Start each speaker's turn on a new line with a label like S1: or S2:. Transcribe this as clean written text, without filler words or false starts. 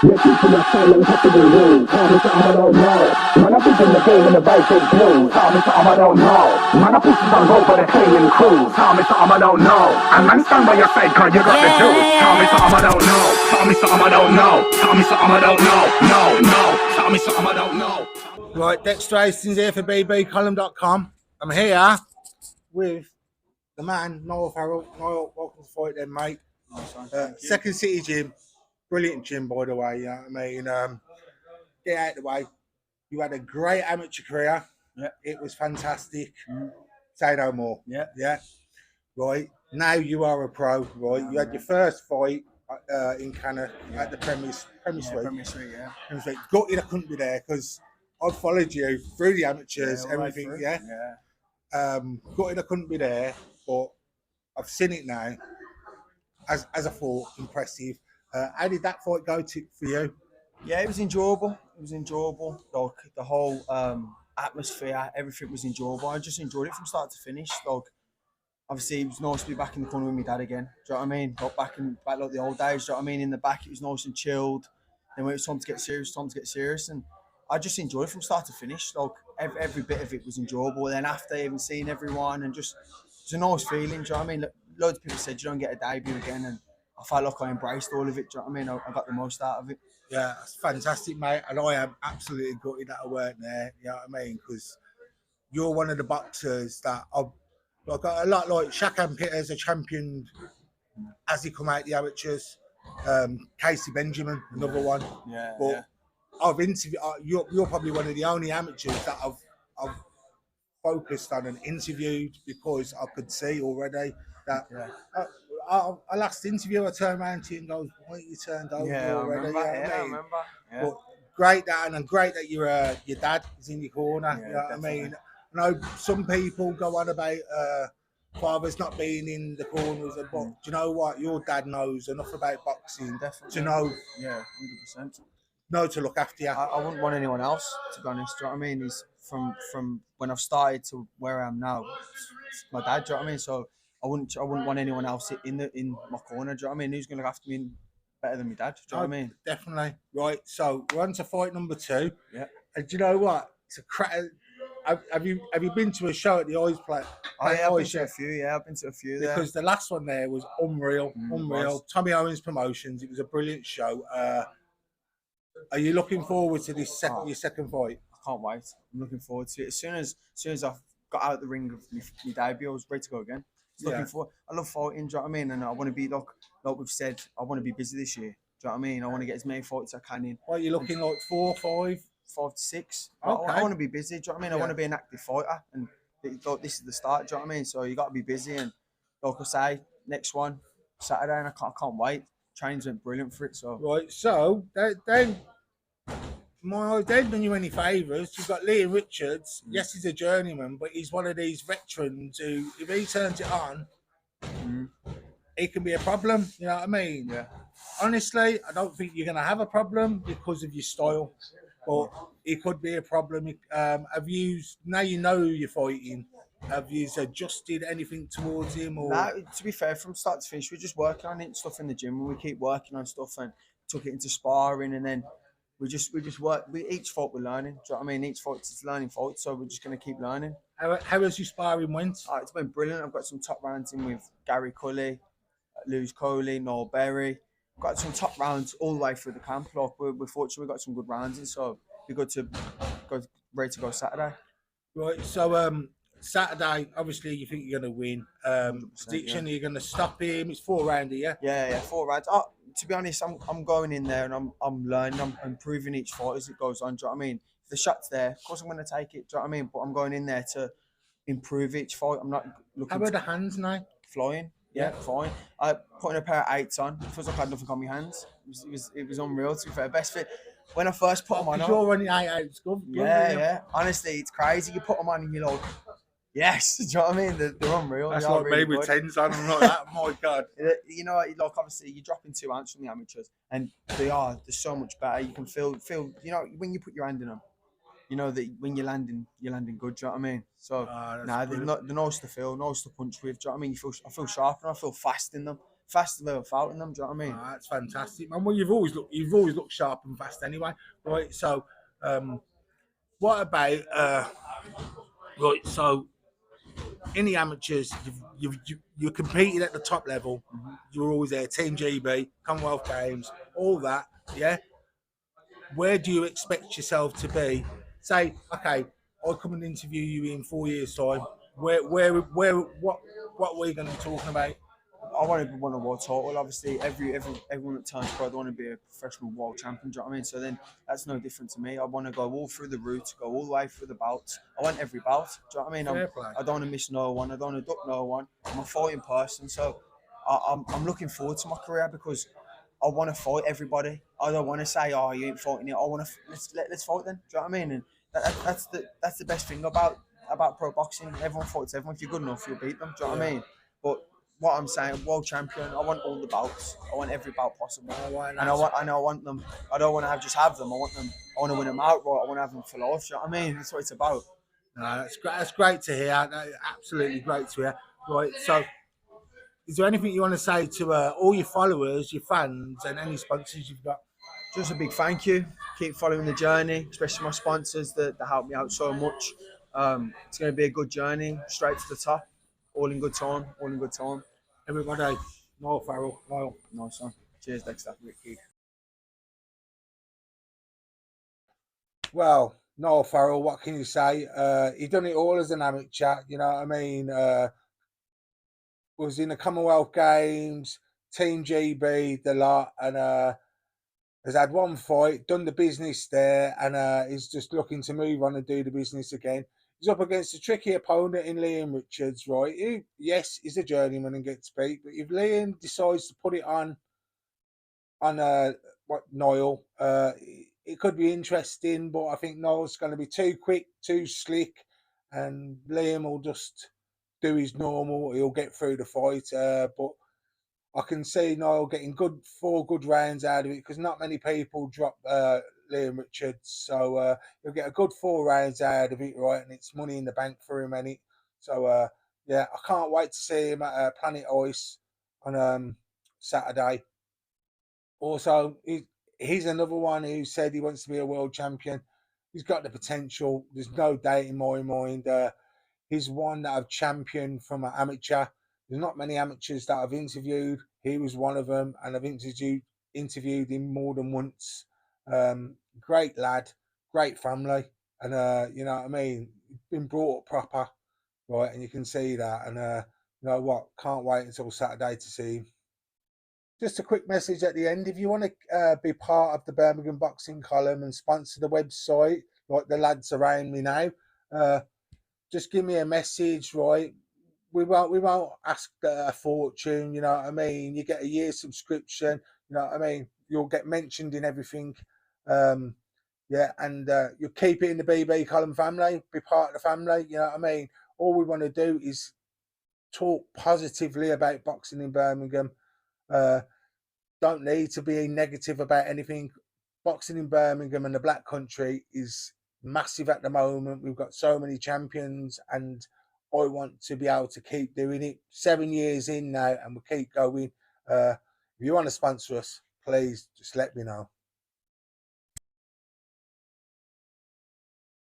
S1: You're teaching us time and possible rules. Tell me something I don't know. Man, I'm thinking the game in the right big blue. Tell me something I don't know. Man, I pushes on go for the cleaning crew. Tell me something I don't know. And man, stand by your side, cause you got the juice. Tell me something I don't know. Tell me something I don't know. Tell me something I don't know. No, no. Tell me something I don't know.
S2: Right, Dexter Hastings here for bbcolumn.com. I'm here with the man, Niall Farrell. Niall, welcome to Fightden, mate. Second City Gym. Brilliant gym, by the way. You know what I mean? Get out of the way. You had a great amateur career.
S3: Yeah.
S2: It was fantastic. Say no more.
S3: Yeah.
S2: Yeah. Right. Now you are a pro, right? You had your first fight in Canada at the Premier Suite.
S3: Premier Suite, yeah.
S2: Premier Suite. Gutted I couldn't be there because I followed you through the amateurs, everything.
S3: Right
S2: Yeah. Gutted I couldn't be there, but I've seen it now. As I thought, impressive. How did that fight go for you?
S3: Yeah, it was enjoyable. It was enjoyable. Like the whole atmosphere, everything was enjoyable. I just enjoyed it from start to finish. Like obviously, it was nice to be back in the corner with my dad again. Do you know what I mean? Got back like the old days. Do you know what I mean? In the back, it was nice and chilled. Then when it was time to get serious, and I just enjoyed it from start to finish. Like every bit of it was enjoyable. Then after even seeing everyone, and just it was a nice feeling. Do you know what I mean? Loads of people said you don't get a debut again, and I felt like I embraced all of it. Do you know what I mean? I got the most out of it.
S2: Yeah, it's fantastic, mate. And I am absolutely gutted that I weren't there. You know what I mean? Because you're one of the boxers that I've got a lot like Shakan Pitters, a champion as he come out the amateurs. Casey Benjamin, another one.
S3: Yeah.
S2: But
S3: Yeah.
S2: I've interviewed. You're probably one of the only amateurs that I've focused on and interviewed because I could see already that.
S3: Yeah.
S2: Our last interview, I turned around to you and goes, "Why you turned over already?"
S3: I remember. Yeah.
S2: But great that, and great that your dad is in your corner.
S3: Yeah,
S2: you know
S3: definitely.
S2: what I mean? I know some people go on about fathers not being in the corners, but do you know what? Your dad knows enough about boxing
S3: Definitely.
S2: to know,
S3: Yeah, 100%.
S2: to look after you.
S3: I wouldn't want anyone else, to be honest. Do you know what I mean? He's from when I've started to where I am now. It's my dad. Do you know what I mean? So I wouldn't want anyone else in my corner. Do you know what I mean? Who's going to look after me better than my dad? Do you know what I mean?
S2: Definitely. Right. So we're on to fight number 2.
S3: Yeah.
S2: And do you know what? It's a crack. Have you been to a show at the Eyes Play?
S3: Oh yeah, I've been to a few. Yeah, I've been to a few there.
S2: Because the last one there was unreal.
S3: Was.
S2: Tommy Owens Promotions. It was a brilliant show. Are you looking forward to this your second fight?
S3: I can't wait. I'm looking forward to it. As soon as I've got out the ring of my debut, I was ready to go again. Looking forward. I love fighting. Do you know what I mean? And I want to be like we've said. I want to be busy this year. Do you know what I mean? I want to get as many fights as I can in.
S2: What are you looking like? 4, 5?
S3: 5 to 6.
S2: Okay.
S3: I want to be busy. Do you know what I mean? I want to be an active fighter, and this is the start. Do you know what I mean? So you got to be busy, and like I say, next one Saturday, and I can't wait. Training's been brilliant for it. So
S2: right. So then, they've done you any favours. You've got Liam Richards. Yes, he's a journeyman, but he's one of these veterans who, if he turns it on, he can be a problem. You know what I mean?
S3: Yeah.
S2: Honestly, I don't think you're going to have a problem because of your style, but it could be a problem. Have you, now you know who you're fighting, have you adjusted anything towards him? Or?
S3: No, to be fair, from start to finish, we're just working on it and stuff in the gym, and we keep working on stuff and took it into sparring, and then we just work. Each fight we're learning. Do you know what I mean? Each fight is a learning fight, so we're just going to keep learning.
S2: How has your sparring went?
S3: It's been brilliant. I've got some top rounds in with Gary Cully, Lewis Coley, Noel Berry. Got some top rounds all the way through the camp. Like we're fortunate we got some good rounds in, so we're good to go ready to go Saturday.
S2: Right. So Saturday, obviously you think you're going to win. Prediction, you're going to stop him. It's 4 rounds here.
S3: Yeah, 4 rounds. To be honest, I'm going in there and I'm learning. I'm improving each fight as it goes on. Do you know what I mean? If the shot's there, of course I'm going to take it. Do you know what I mean? But I'm going in there to improve each fight. I'm not looking.
S2: How about the hands now?
S3: Flying. Yeah, fine. Putting a pair of 8s on. It feels like I had nothing on my hands. It was unreal, to be fair. Best fit. When I first put them on.
S2: You're running 8s. Good.
S3: Yeah. Honestly, it's crazy. You put them on and you're like, yes. Do you know what I mean? They're unreal.
S2: That's like me with 10s on. I'm like that. My God.
S3: You know, like obviously you're dropping 2 ounces from the amateurs, and they're so much better. You can feel. You know, when you put your hand in them, you know that when you're landing good. Do you know what I mean? So they're nice to feel, nice to punch with. Do you know what I mean? I feel sharp and I feel fast in them. faster without them. Do you know what I mean?
S2: That's fantastic, man. Well, you've always looked sharp and fast anyway, right? So, what about right? So, in the amateurs, you're competing at the top level. You're always there. Team GB, Commonwealth Games, all that. Yeah. Where do you expect yourself to be? Say, okay, I'll come and interview you in 4 years' time. What are we going to be talking about?
S3: I want to win a world title. Obviously, everyone that turns pro, they want to be a professional world champion. Do you know what I mean? So then that's no different to me. I want to go all through the route, go all the way through the bouts. I want every bout. Do you know what I mean?
S2: Fair play.
S3: I don't want to miss no one. I don't want to duck no one. I'm a fighting person, so I'm looking forward to my career because I want to fight everybody. I don't want to say, "Oh, you ain't fighting it." I want to let's fight then. Do you know what I mean? And that's the best thing about pro boxing. Everyone fights everyone. If you're good enough, you'll beat them. Do you know what I mean? But what I'm saying, world champion. I want all the bouts. I want every bout possible, and I want them. I don't want to have them. I want them. I want to win them outright. I want to have them for life. Do you know what I mean? That's what it's about.
S2: No, that's great. That's great to hear. Absolutely great to hear. Right. So, is there anything you want to say to all your followers, your fans, and any sponsors you've got?
S3: Just a big thank you. Keep following the journey, especially my sponsors that help me out so much. It's going to be a good journey, straight to the top. All in good time. All in good time.
S2: Everybody, Niall Farrell, Niall.
S3: Nice one. Cheers, Dexter.
S2: Well, Niall Farrell, what can you say? He done it all as an amateur, you know what I mean? Was in the Commonwealth Games, Team GB, the lot, and has had one fight, done the business there, and he's just looking to move on and do the business again. He's up against a tricky opponent in Liam Richards, right? Yes, he's a journeyman and gets beat, but if Liam decides to put it on Niall, it could be interesting, but I think Niall's going to be too quick, too slick, and Liam will just do his normal. He'll get through the fight, but I can see Niall getting 4 good rounds out of it because not many people drop Liam Richards, so he'll get a good 4 rounds out of it, right? And it's money in the bank for him, ain't it? So yeah, I can't wait to see him at Planet Ice on Saturday. Also, he's another one who said he wants to be a world champion. He's got the potential. There's no doubt in my mind. He's one that I've championed from an amateur. There's not many amateurs that I've interviewed. He was one of them, and I've interviewed him more than once. Great lad, great family, and you know what I mean. Been brought up proper, right? And you can see that. And you know what? Can't wait until Saturday to see him. Just a quick message at the end. If you want to be part of the Birmingham Boxing Column and sponsor the website, like the lads around me now, just give me a message, right? We won't ask a fortune, you know what I mean? You get a year subscription, you know what I mean? You'll get mentioned in everything. Yeah, and you'll keep it in the BB Column family, be part of the family, you know what I mean? All we want to do is talk positively about boxing in Birmingham. Don't need to be negative about anything. Boxing in Birmingham and the Black Country is massive at the moment. We've got so many champions, and I want to be able to keep doing it. 7 years in now, and we'll keep going. If you want to sponsor us, please just let me know.